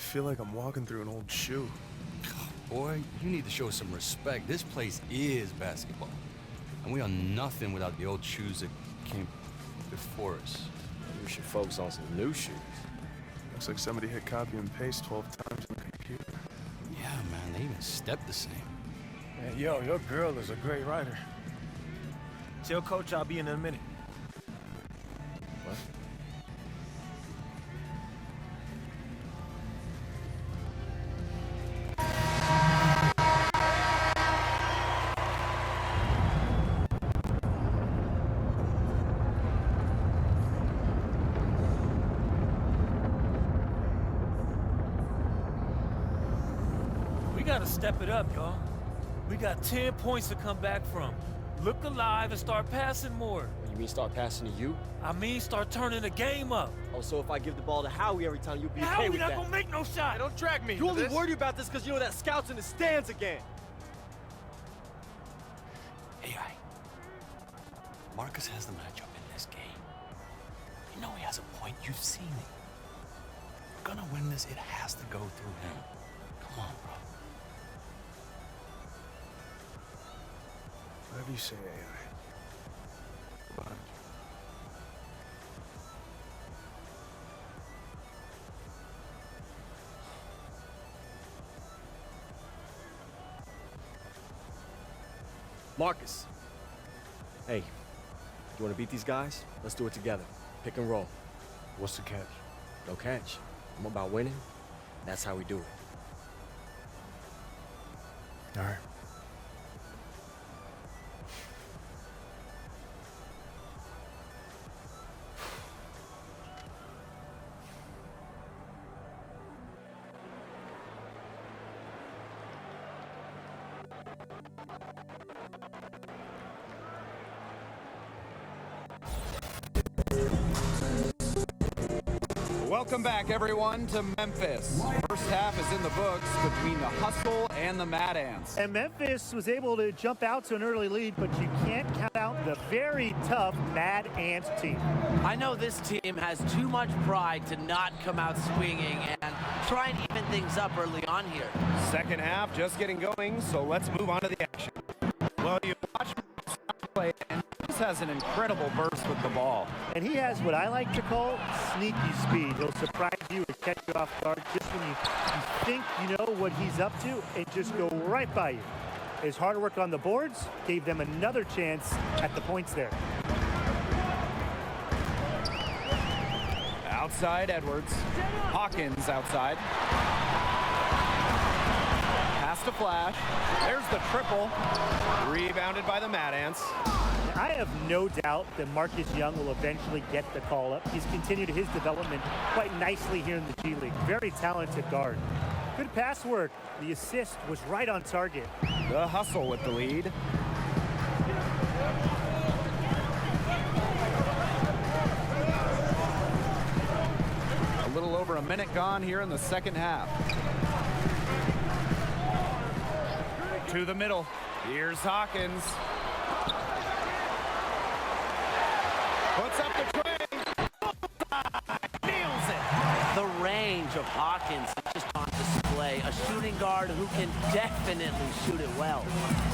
feel like I'm walking through an old shoe. Boy, you need to show some respect. This place is basketball. And we are nothing without the old shoes that came before us. We should focus on some new shoes. Looks like somebody hit copy and paste 12 times on the computer. Yeah, man, they even step the same. Man, yo, your girl is a great writer. Tell Coach I'll be in a minute. What? We gotta step it up, y'all. We got 10 points to come back from. Look alive and start passing more. You mean start passing to you? I mean, start turning the game up. Oh, so if I give the ball to Howie every time, you'll be How okay we with not that? gonna make no shot? Hey, don't drag me. You only worried about this because you know that scout's in the stands again. AI. Marcus has the matchup in this game. You know he has a point. You've seen it. We're gonna win this. It has to go through him. Come on, bro. Whatever you say, AI. Behind you. Marcus. Hey, you want to beat these guys? Let's do it together. Pick and roll. What's the catch? No catch. I'm about winning. That's how we do it. All right. Welcome back, everyone, to Memphis. First half is in the books between the Hustle and the Mad Ants. And Memphis was able to jump out to an early lead, but you can't count out the very tough Mad Ants team. I know this team has too much pride to not come out swinging and try and even things up early on here. Second half just getting going, so let's move on to the action. Well, you watch play, and this has an incredible burst with the ball. And he has what I like to call sneaky speed. He'll surprise you and catch you off guard just when you think you know what he's up to and just go right by you. His hard work on the boards gave them another chance at the points there. Outside Edwards. Hawkins outside. Pass to Flash. There's the triple. Rebounded by the Mad Ants. I have no doubt that Marcus Young will eventually get the call up. He's continued his development quite nicely here in the G League. Very talented guard. Good pass work. The assist was right on target. The Hustle with the lead. A little over a minute gone here in the second half. To the middle. Here's Hawkins. Puts up the tray. Nails it. The range of Hawkins is just on display. A shooting guard who can definitely shoot it well.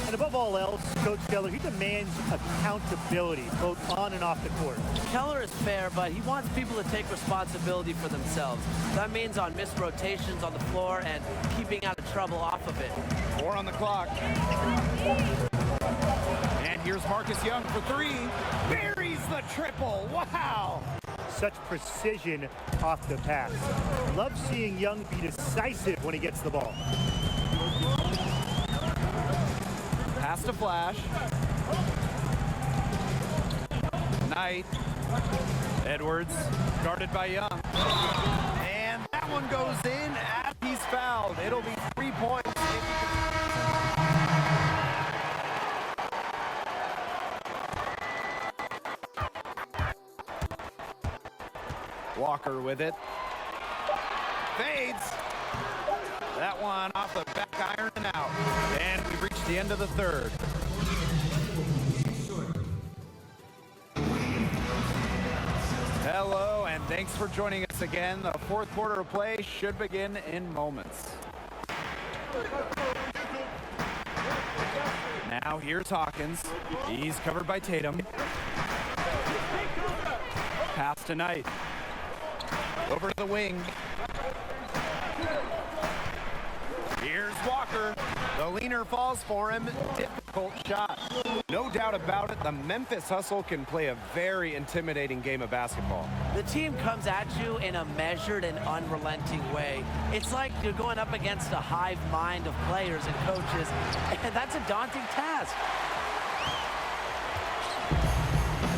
And above all else, Coach Keller, he demands accountability, both on and off the court. Keller is fair, but he wants people to take responsibility for themselves. That means on missed rotations on the floor and keeping out of trouble off of it. 4 on the clock. And here's Marcus Young for 3. Buries the triple. Wow. Such precision off the pass. Love seeing Young be decisive when he gets the ball. Pass to Flash. Knight. Edwards, guarded by Young. And that one goes in as he's fouled. It'll be 3 points. Walker with it. Fades. That one off the back iron and out. And we've reached the end of the third. Hello and thanks for joining us again. The fourth quarter of play should begin in moments. Now here's Hawkins. He's covered by Tatum. Pass to Knight. Over to the wing. Here's Walker. The leaner falls for him. Difficult shot. No doubt about it, the Memphis Hustle can play a very intimidating game of basketball. The team comes at you in a measured and unrelenting way. It's like you're going up against a hive mind of players and coaches, and that's a daunting task.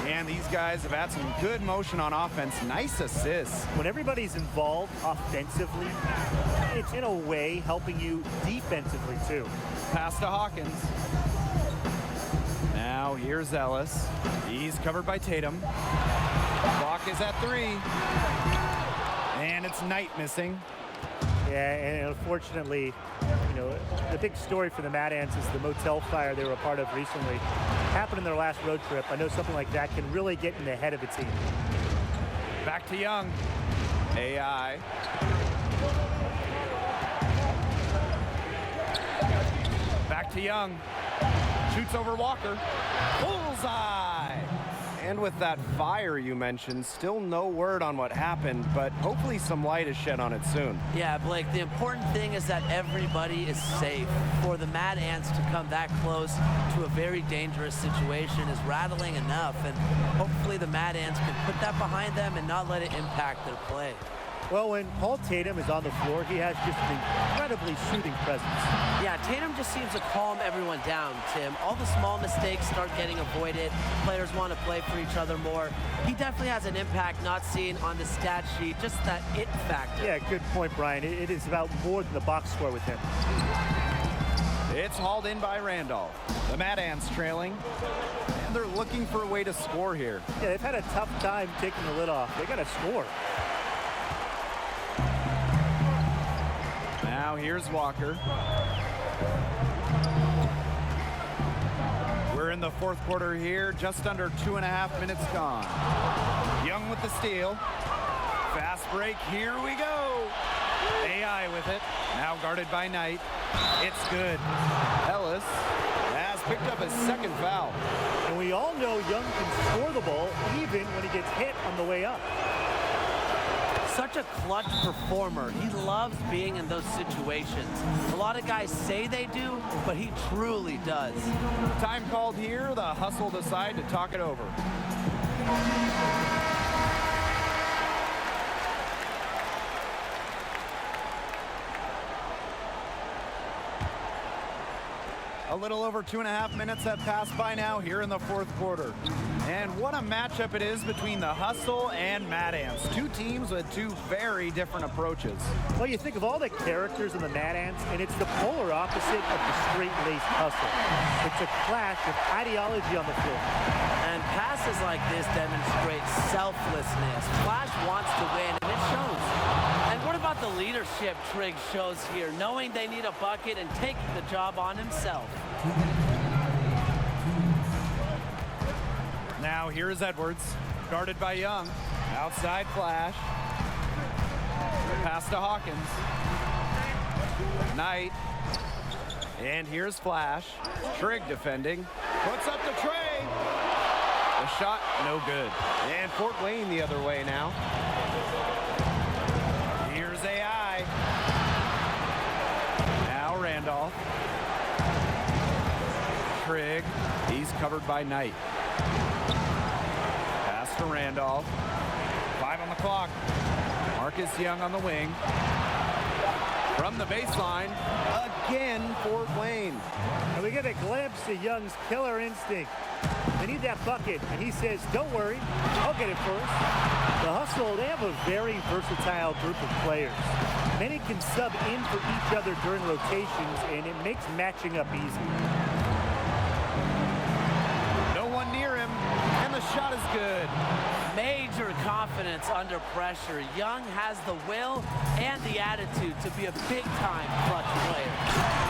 And these guys have had some good motion on offense. Nice assists. When everybody's involved offensively, it's in a way helping you defensively too. Pass to Hawkins. Now here's Ellis. He's covered by Tatum. Clock is at 3. And it's Knight missing. Yeah, and unfortunately, you know, the big story for the Mad Ants is the motel fire they were a part of recently. Happened in their last road trip. I know something like that can really get in the head of a team. Back to Young. AI. Back to Young. Shoots over Walker. Bullseye! And with that fire you mentioned, still no word on what happened, but hopefully some light is shed on it soon. Yeah, Blake, the important thing is that everybody is safe. For the Mad Ants to come that close to a very dangerous situation is rattling enough, and hopefully the Mad Ants can put that behind them and not let it impact their play. Well, when Paul Tatum is on the floor, he has just an incredibly shooting presence. Yeah, Tatum just seems to calm everyone down, Tim. All the small mistakes start getting avoided. Players want to play for each other more. He definitely has an impact not seen on the stat sheet, just that it factor. Yeah, good point, Brian. It is about more than the box score with him. It's hauled in by Randolph. The Mad Ants trailing, and they're looking for a way to score here. Yeah, they've had a tough time taking the lid off. They got to score. Now here's Walker. We're in the fourth quarter here, just under 2.5 minutes gone. Young with the steal. Fast break, here we go. AI with it, now guarded by Knight. It's good. Ellis has picked up his second foul. And we all know Young can score the ball even when he gets hit on the way up. Such a clutch performer. He loves being in those situations. A lot of guys say they do, but he truly does. Time called here, the Hustle decide to talk it over. A little over 2.5 minutes have passed by now here in the fourth quarter. And what a matchup it is between the Hustle and Mad Ants. Two teams with two very different approaches. Well, you think of all the characters in the Mad Ants, and it's the polar opposite of the straight-laced Hustle. It's a clash of ideology on the floor. And passes like this demonstrate selflessness. Flash wants to win, and it shows. And what about the leadership Triggs shows here, knowing they need a bucket and taking the job on himself? Now here's Edwards, guarded by Young. Outside Flash. Pass to Hawkins. Knight. And here's Flash. Trigg defending. Puts up the tray. The shot, no good. And Fort Wayne the other way now. Here's AI. Now Randolph. Trigg. He's covered by Knight. Pass to Randolph. 5 on the clock. Marcus Young on the wing. From the baseline, again, Fort Wayne. And we get a glimpse of Young's killer instinct. They need that bucket, and he says, don't worry, I'll get it first. The Hustle, they have a very versatile group of players. Many can sub in for each other during rotations, and it makes matching up easy. No one near him, and the shot is good. Major confidence under pressure. Young has the will and the attitude to be a big-time clutch player.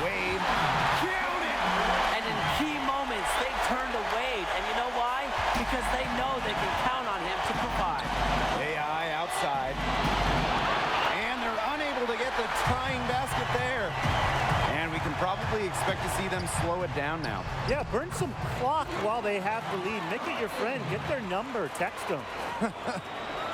Wade, count it! And in key moments, they turn to Wade. And you know why? Because they know they can count on him to provide. AI outside the tying basket there. And we can probably expect to see them slow it down now. Yeah, burn some clock while they have the lead. Make it your friend. Get their number. Text them.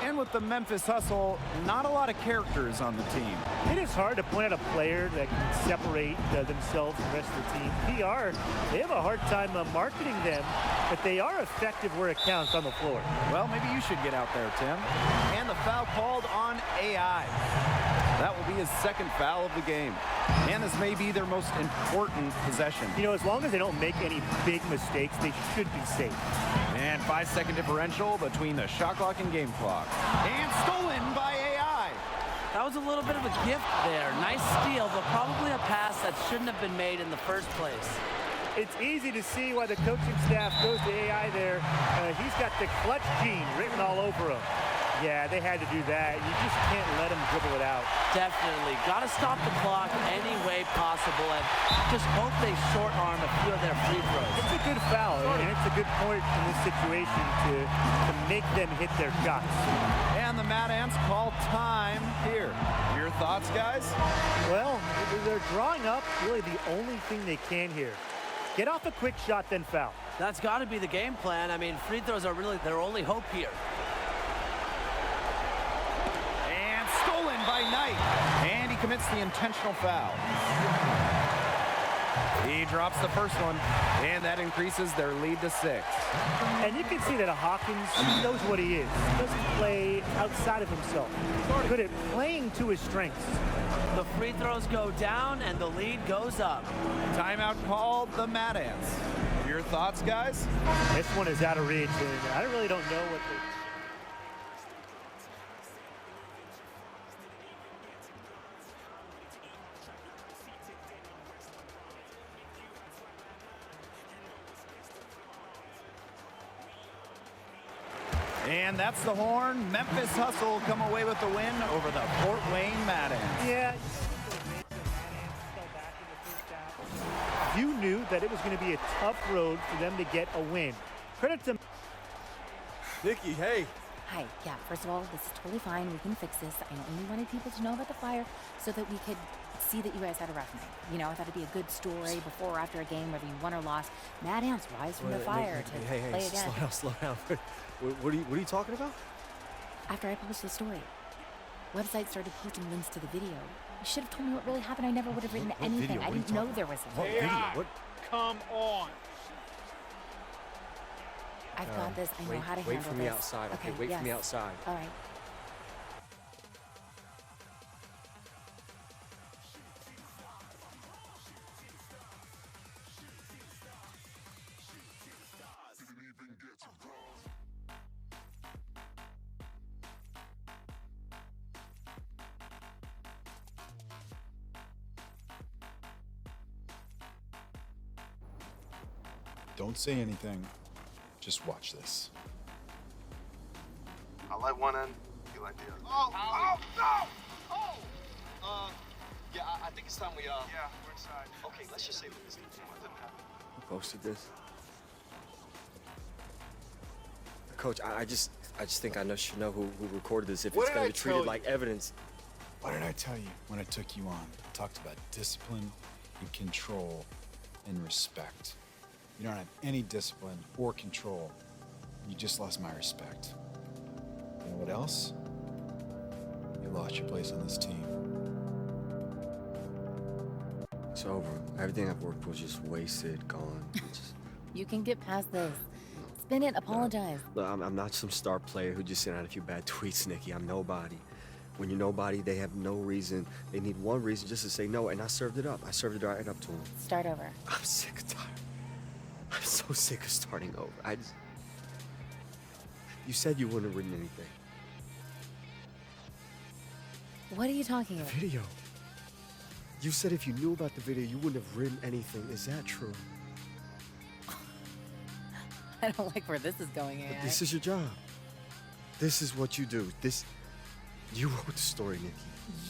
And with the Memphis hustle, not a lot of characters on the team. It is hard to point out a player that can separate themselves from the rest of the team. PR, they have a hard time marketing them, but they are effective where it counts on the floor. Well, maybe you should get out there, Tim. And the foul called on AI. That will be his second foul of the game. And this may be their most important possession. You know, as long as they don't make any big mistakes, they should be safe. And 5-second differential between the shot clock and game clock. And stolen by AI. That was a little bit of a gift there. Nice steal, but probably a pass that shouldn't have been made in the first place. It's easy to see why the coaching staff goes to AI there. He's got the clutch gene written all over him. Yeah, they had to do that. You just can't let him dribble it out. Definitely. Got to stop the clock any way possible and just hope they short arm a few of their free throws. It's a good foul, and it's a good point in this situation to make them hit their shots. And the Mad Ants call time here. Your thoughts, guys? Well, they're drawing up really the only thing they can here. Get off a quick shot, then foul. That's got to be the game plan. I mean, free throws are really their only hope here. By Knight, and he commits the intentional foul. He drops the first one, and that increases their lead to 6. And you can see that Hawkins knows what he is. He doesn't play outside of himself. He's good at playing to his strengths. The free throws go down, and the lead goes up. Timeout called the Mad Ants. Your thoughts, guys? This one is out of reach, and I really don't know what they... And that's the horn. Memphis Hustle come away with the win over the Fort Wayne Mad Ants. Yeah. You knew that it was going to be a tough road for them to get a win. Credit to... Nikki, hey. Hi, yeah, first of all, this is totally fine. We can fix this. I only wanted people to know about the fire so that we could see that you guys had a rough night. You know, I thought it'd be a good story before or after a game, whether you won or lost. Mad Ants rise from the fire to play again. Slow down. What are you talking about? After I published the story, websites started posting links to the video. You should have told me what really happened. I never would have written anything. I didn't know there was a video. What? Come on. I've got this. I know how to handle this. Wait for me outside. Okay, wait for me outside. All right. Don't say anything. Just watch this. I like one end, you like the other. Oh, no! Oh! Yeah, I think it's time we, Yeah, we're inside. Okay, let's just say that this didn't happen. Who posted this? Coach, I just think I should know who recorded this if it's going to be treated like evidence. What did I tell you when I took you on? I talked about discipline and control and respect. You don't have any discipline or control. You just lost my respect. You know what else? You lost your place on this team. It's over. Everything I've worked for was just wasted, gone. You can get past this. Spin it, apologize. Look, I'm not some star player who just sent out a few bad tweets, Nikki. I'm nobody. When you're nobody, they have no reason. They need one reason just to say no, and I served it up. I served it right up to them. Start over. I'm sick and tired. I'm so sick of starting over. You said you wouldn't have written anything. What are you talking about? Video. You said if you knew about the video, you wouldn't have written anything. Is that true? I don't like where this is going, AI. This is your job. This is what you do. You wrote the story, Nikki.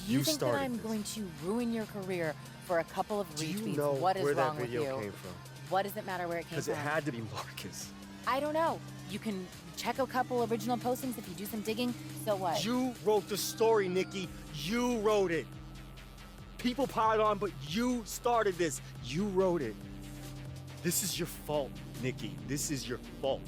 You think that started I'm this. going to ruin your career for a couple of retweets? Do you know what is where wrong that with video you? came from? What does it matter where it came Because from? it had to be Marcus. I don't know. You can check a couple original postings if you do some digging. So what? You wrote the story, Nikki. You wrote it. People piled on, but you started this. You wrote it. This is your fault, Nikki. This is your fault.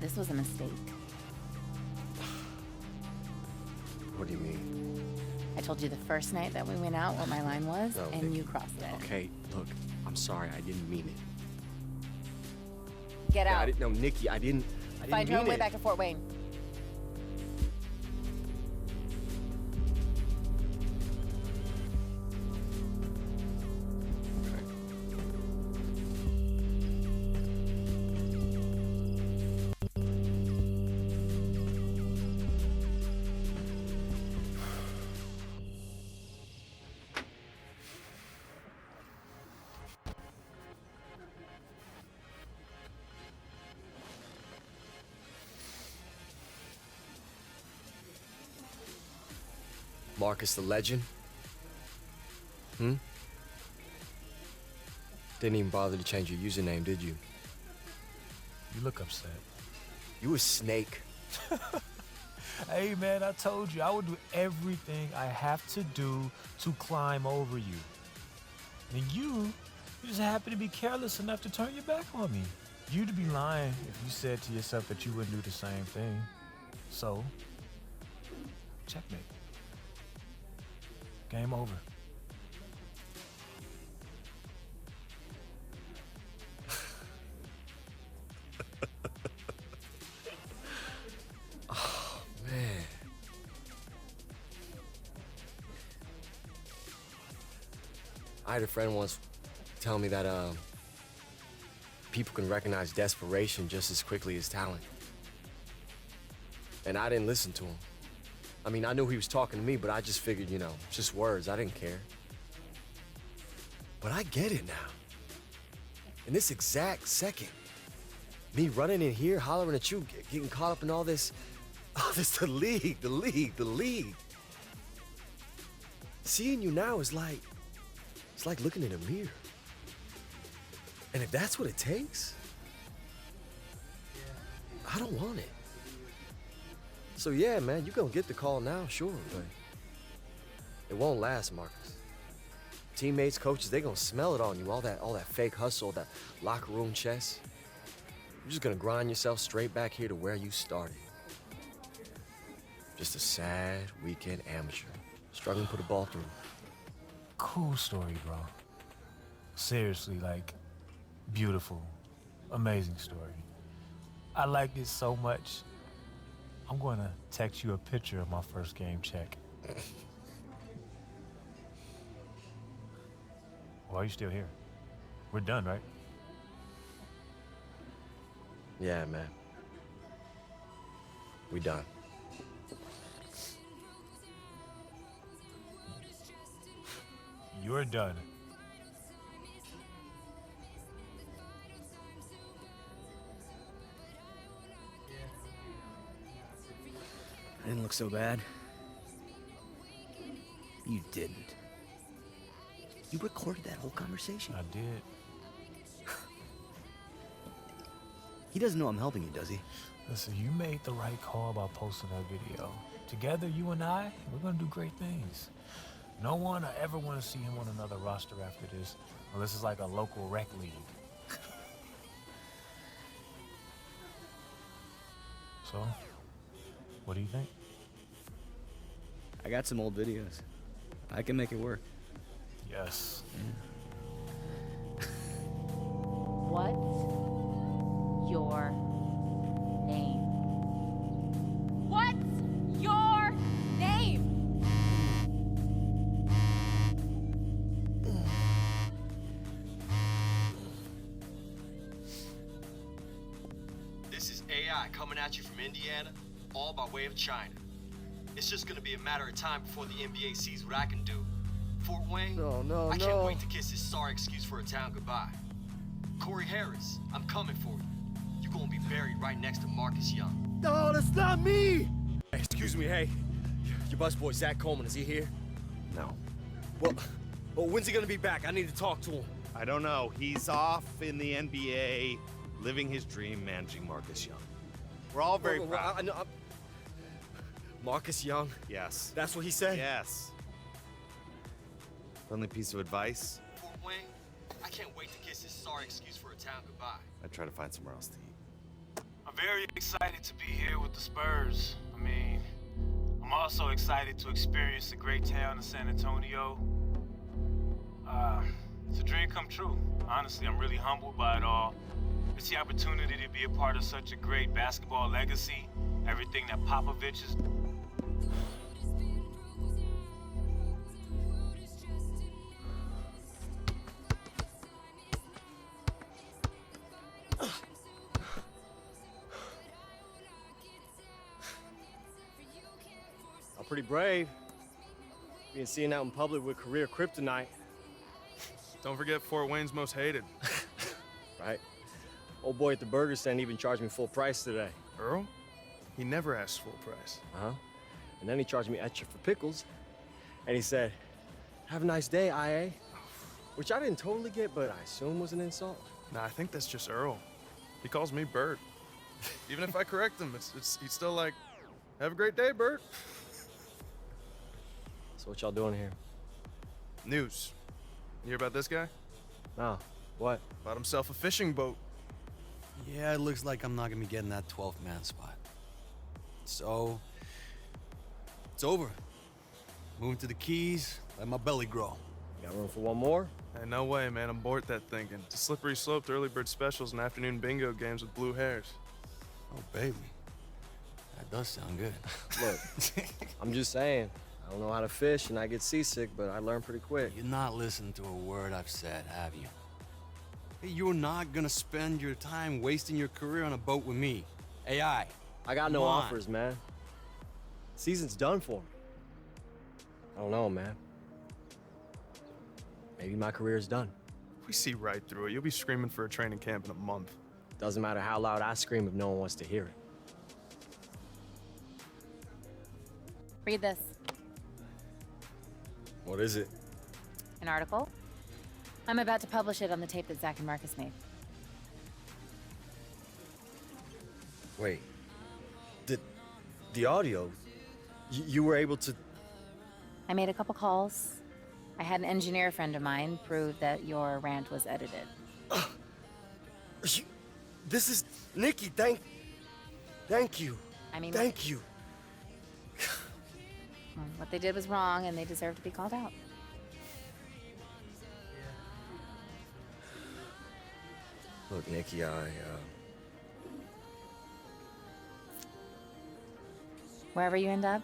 This was a mistake. What do you mean? I told you the first night that we went out what my line was, No, and Nikki. you crossed it. Okay, look, I'm sorry. I didn't mean it. Get out. No, Nikki, I didn't Find your own mean way it. back to Fort Wayne. Marcus the Legend? Didn't even bother to change your username, did you? You look upset. You a snake. Hey, man, I told you I would do everything I have to do to climb over you. And you just happen to be careless enough to turn your back on me. You'd be lying if you said to yourself that you wouldn't do the same thing. So, checkmate. Game over. Oh, man. I had a friend once tell me that people can recognize desperation just as quickly as talent. And I didn't listen to him. I mean, I knew he was talking to me, but I just figured, you know, just words. I didn't care. But I get it now. In this exact second, me running in here, hollering at you, getting caught up in all this, the league. Seeing you now is like, it's like looking in a mirror. And if that's what it takes, I don't want it. So yeah, man, you gonna get the call now, sure, but it won't last, Marcus. Teammates, coaches, they gonna smell it on you, all that fake hustle, that locker room chess. You're just gonna grind yourself straight back here to where you started. Just a sad weekend amateur, struggling to put a ball through. Cool story, bro. Seriously, like, beautiful, amazing story. I liked it so much. I'm going to text you a picture of my first game check. Why are you still here? We're done, right? Yeah, man. We done. You're done. I didn't look so bad. You didn't. You recorded that whole conversation. I did. He doesn't know I'm helping you, does he? Listen, you made the right call by posting that video. Together, you and I, we're gonna do great things. No one I ever want to see him on another roster after this, unless it's like a local rec league. So, what do you think? I got some old videos. I can make it work. Yes. What's your name? What's your name? This is AI coming at you from Indiana, all by way of China. It's just gonna be a matter of time before the NBA sees what I can do. Fort Wayne, I can't wait to kiss this sorry excuse for a town goodbye. Corey Harris, I'm coming for you. You're gonna be buried right next to Marcus Young. No, that's not me! Hey, excuse me, hey. Your busboy, Zach Coleman, is he here? No. Well, when's he gonna be back? I need to talk to him. I don't know. He's off in the NBA living his dream managing Marcus Young. We're all very Well, proud. I know, Marcus Young? Yes. That's what he said? Yes. Friendly piece of advice, Fort Wayne, I can't wait to kiss his sorry excuse for a town goodbye. I'd try to find somewhere else to eat. I'm very excited to be here with the Spurs. I mean, I'm also excited to experience the great town of San Antonio. It's a dream come true. Honestly, I'm really humbled by it all. It's the opportunity to be a part of such a great basketball legacy. Everything that Popovich is. I'm pretty brave. Being seen out in public with career kryptonite. Don't forget Fort Wayne's most hated. Right? Old boy at the burger stand even charged me full price today. Earl? He never asks full price. Uh-huh. And then he charged me extra for pickles. And he said, "Have a nice day, IA." Which I didn't totally get, but I assume was an insult. Nah, I think that's just Earl. He calls me Bert. Even if I correct him, he's still like, "Have a great day, Bert." So what y'all doing here? News. You hear about this guy? No. What? Bought himself a fishing boat. Yeah, it looks like I'm not gonna be getting that 12th man spot. So, it's over. Moving to the Keys, let my belly grow. Got room for one more? Hey, no way, man. I'm bored that thinking. It's a slippery slope to early bird specials and afternoon bingo games with blue hairs. Oh, baby. That does sound good. Look, I'm just saying. I don't know how to fish and I get seasick, but I learn pretty quick. You're not listening to a word I've said, have you? Hey, you're not gonna spend your time wasting your career on a boat with me. AI. I got no Come on. offers, man. Season's done for me. I don't know, man. Maybe my career's done. We see right through it. You'll be screaming for a training camp in a month. Doesn't matter how loud I scream if no one wants to hear it. Read this. What is it? An article. I'm about to publish it on the tape that Zach and Marcus made. Wait. The audio? You were able to... I made a couple calls. I had an engineer friend of mine prove that your rant was edited. This is... Nikki, thank you. I mean... Thank you. Well, what they did was wrong, and they deserve to be called out. Look, Nikki, Wherever you end up,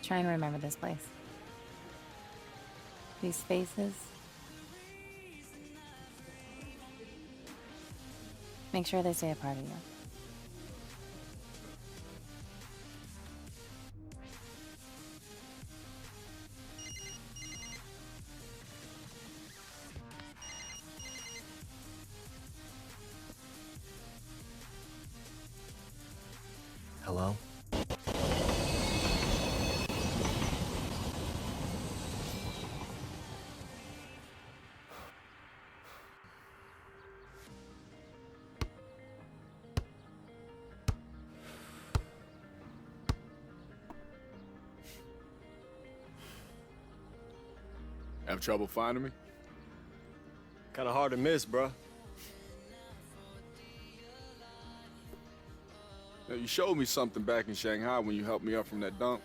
try and remember this place. These faces. Make sure they stay a part of you. Hello? Have trouble finding me? Kinda hard to miss, bruh. Now, you showed me something back in Shanghai when you helped me up from that dunk.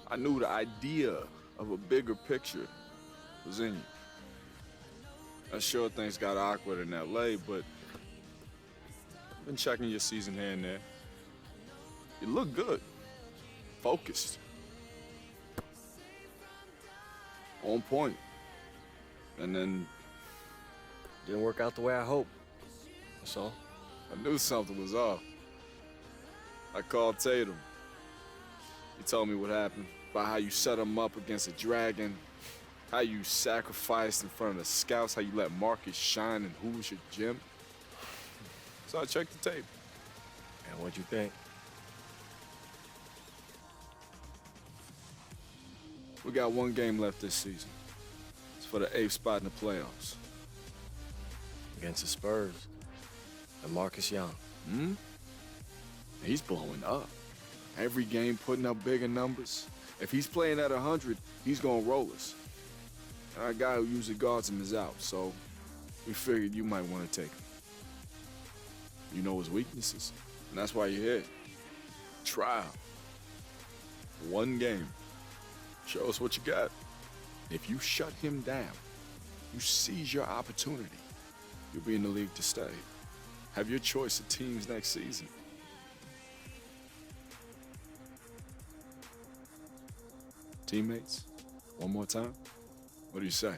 I knew the idea of a bigger picture was in you. I'm sure things got awkward in LA, but I've been checking your season here and there. You look good, focused, on point. And then didn't work out the way I hoped. That's all. I knew something was off. I called Tatum. He told me what happened, about how you set him up against a dragon, how you sacrificed in front of the scouts, how you let Marcus shine in Hoosier Gym. So I checked the tape. And what'd you think? We got one game left this season. It's for the 8th spot in the playoffs. against the Spurs and Marcus Young. Hmm? He's blowing up. Every game putting up bigger numbers. If he's playing at 100, he's gonna roll us. Our guy who usually guards him is out, so we figured you might want to take him. You know his weaknesses, and that's why you're here. Trial. One game. Show us what you got. If you shut him down, you seize your opportunity, you'll be in the league to stay. Have your choice of teams next season. Teammates, one more time? What do you say?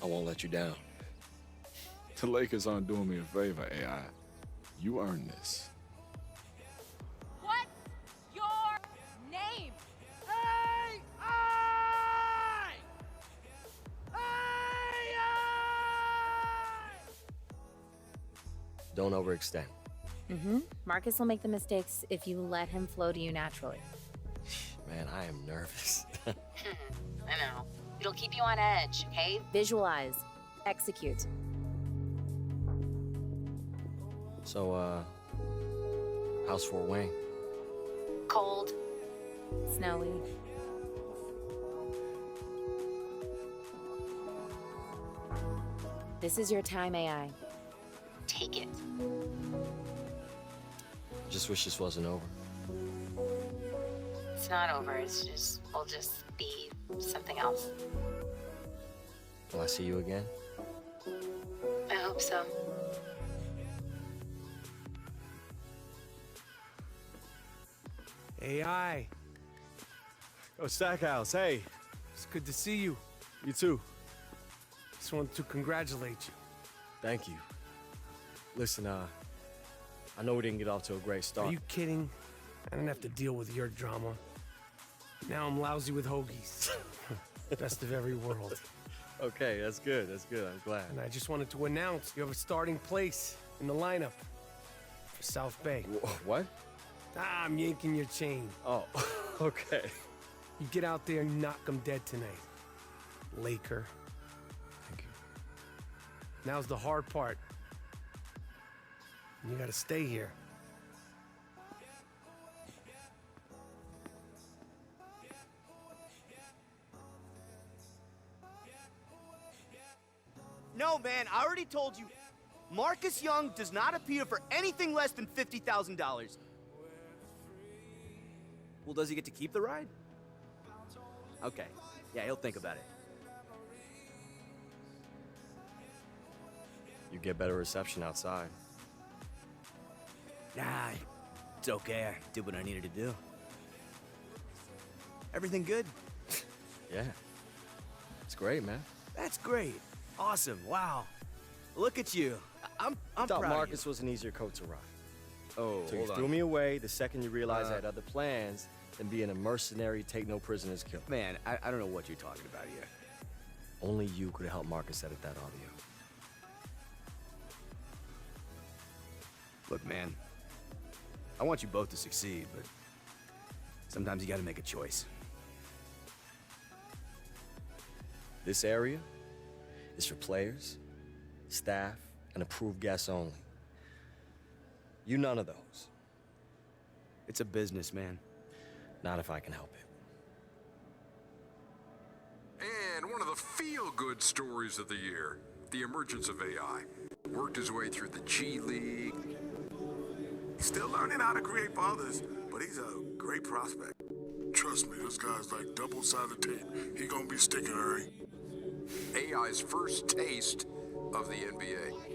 I won't let you down. The Lakers aren't doing me a favor, AI. You earned this. What's your name? Don't overextend. Marcus will make the mistakes if you let him flow to you naturally. Man, I am nervous. I know. It'll keep you on edge, okay? Visualize. Execute. So, how's Fort Wayne? Cold. Snowy. This is your time, AI. Take it. Just wish this wasn't over. It's not over. It's just, we'll just be something else. Will I see you again? I hope so. AI. Oh, Stackhouse, hey. It's good to see you. You too. Just wanted to congratulate you. Thank you. Listen, I know we didn't get off to a great start. Are you kidding? I didn't have to deal with your drama. Now I'm lousy with hoagies. Best of every world. Okay, that's good. That's good. I'm glad. And I just wanted to announce you have a starting place in the lineup for South Bay. What? I'm yanking your chain. Oh, okay. You get out there and knock them dead tonight. Laker. Thank you. Now's the hard part. You gotta stay here. No, man, I already told you. Marcus Young does not appear for anything less than $50,000. Well, does he get to keep the ride? Okay. Yeah, he'll think about it. You get better reception outside. Nah, it's okay. I did what I needed to do. Everything good? Yeah. It's great, man. That's great. Awesome. Wow. Look at you. I'm I thought proud Marcus of you. was an easier coat to ride. Oh, So you hold threw on. me away the second you realized I had other plans than being a mercenary, take no prisoners killer. Man, I don't know what you're talking about here. Only you could have helped Marcus edit that audio. Look, man, I want you both to succeed, but sometimes you gotta make a choice. This area is for players, staff, and approved guests only. You none of those. It's a business, man. Not if I can help it. And one of the feel-good stories of the year, the emergence of AI. Worked his way through the G League. He's still learning how to create for others, but he's a great prospect. Trust me, this guy's like double-sided tape. He gonna be sticking, Harry. AI's first taste of the NBA.